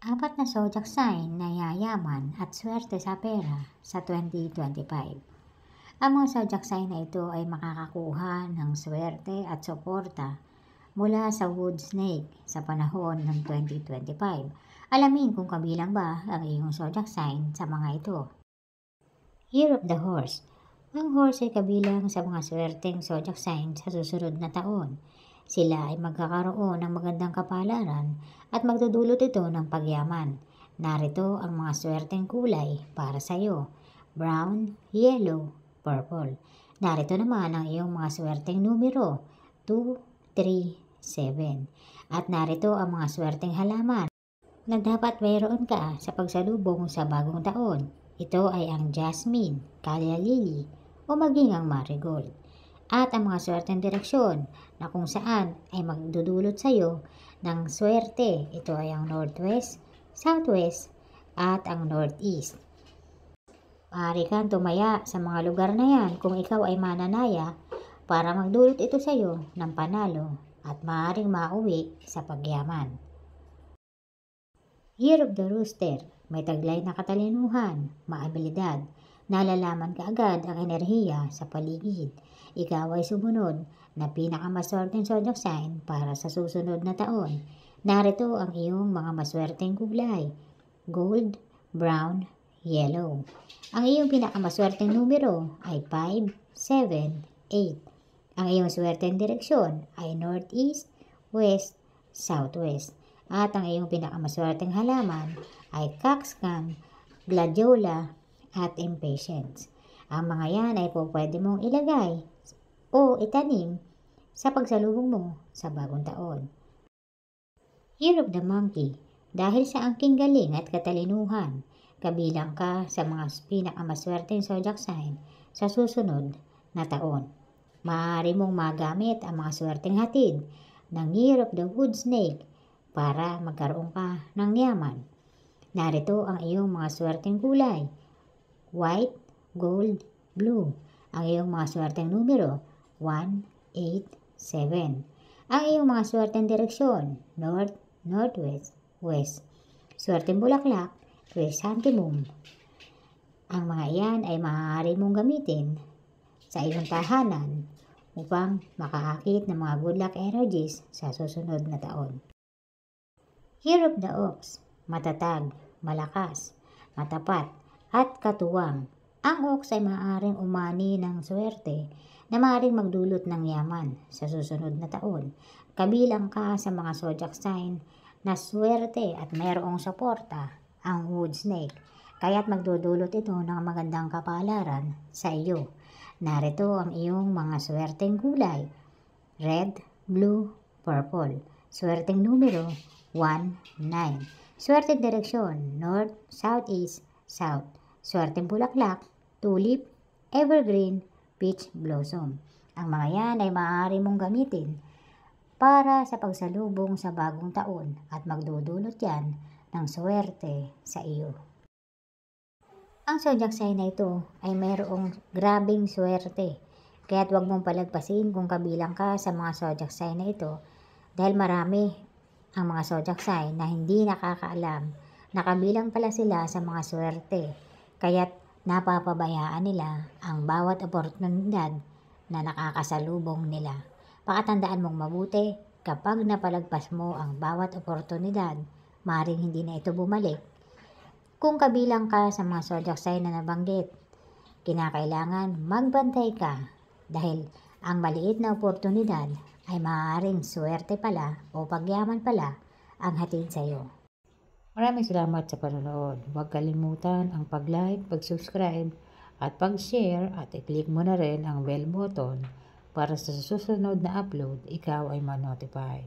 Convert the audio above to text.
Apat na zodiac sign na yayaman at swerte sa pera sa 2025. Ang mga zodiac sign na ito ay makakakuha ng swerte at suporta mula sa wood snake sa panahon ng 2025. Alamin kung kabilang ba ang iyong zodiac sign sa mga ito. Year of the Horse. Ang horse ay kabilang sa mga swerteng zodiac sign sa susunod na taon. Sila ay magkakaroon ng magandang kapalaran at magdudulot ito ng pagyaman. Narito ang mga swerteng kulay para sa iyo: brown, yellow, purple. Narito naman ang iyong mga swerteng numero: 2, 3, 7. At narito ang mga swerteng halaman na dapat mayroon ka sa pagsalubong sa bagong taon. Ito ay ang jasmine, calea lily, o maging ang marigold. At ang mga swerteng direksyon na kung saan ay magdudulot sa iyo ng swerte. Ito ay ang northwest, southwest, at ang northeast. Maaari kang tumaya sa mga lugar na yan kung ikaw ay mananaya para magdulot ito sa iyo ng panalo at maaaring mauwi sa pagyaman. Year of the Rooster. May taglay na katalinuhan, maabilidad. Nalalaman ka agad ang enerhiya sa paligid. Ikaw ay sumunod na pinakamaswerteng zodiac sign para sa susunod na taon. Narito ang iyong mga maswerteng kulay: gold, brown, yellow. Ang iyong pinakamaswerteng numero ay 5, 7, 8. Ang iyong swerteng direksyon ay northeast, west, southwest. At ang iyong pinakamaswerteng halaman ay cockscomb, gladiola, at impatience. Ang mga yan ay pwede mong ilagay o itanim sa pagsalubong mo sa bagong taon. Year of the Monkey. Dahil sa angking galing at katalinuhan, kabilang ka sa mga pinakamaswerteng zodiac sign sa susunod na taon. Maaari mong magamit ang mga swerteng hatid ng Year of the Wood Snake para magkaroon ka ng yaman. Narito ang iyong mga swerteng kulay: white, gold, blue. Ang iyong mga swerteng numero: 1, 8, 7. Ang iyong mga swerteng direksyon: north, northwest, west. Swerteng bulaklak: chrysanthemum. Ang mga iyan ay maaari mong gamitin sa iyong tahanan upang makaakit ng mga good luck energies sa susunod na taon. Year of the Ox. Matatag, malakas, matapat, at katuwang. Ang ox ay maaaring umani ng swerte na maaaring magdulot ng yaman sa susunod na taon. Kabilang ka sa mga zodiac sign na swerte at mayroong suporta ang wood snake, kaya't magdudulot ito ng magandang kapalaran sa iyo. Narito ang iyong mga swerteng kulay: red, blue, purple. Swerteng numero: 1, 9. Swerteng direksyon: north, southeast, south. Swerteng bulaklak: tulip, evergreen, peach blossom. Ang mga yan ay maaari mong gamitin para sa pagsalubong sa bagong taon at magdudulot yan ng swerte sa iyo. Ang zodiac sign na ito ay mayroong grabing swerte, kaya't huwag mong palagpasin kung kabilang ka sa mga zodiac sign na ito dahil marami ang mga zodiac sign na hindi nakakaalam na kabilang pala sila sa mga swerte, kaya't napapabayaan nila ang bawat oportunidad na nakakasalubong nila. Pakatandaan mong mabuti, kapag napalagpas mo ang bawat oportunidad, maaaring hindi na ito bumalik. Kung kabilang ka sa mga zodiac sign na nabanggit, kinakailangan magbantay ka dahil ang maliit na oportunidad ay maaaring swerte pala o pagyaman pala ang hatid sa iyo. Maraming salamat sa panonood. Huwag kalimutan ang pag-like, pag-subscribe, at pag-share, at i-click mo na rin ang bell button para sa susunod na upload, ikaw ay ma-notify.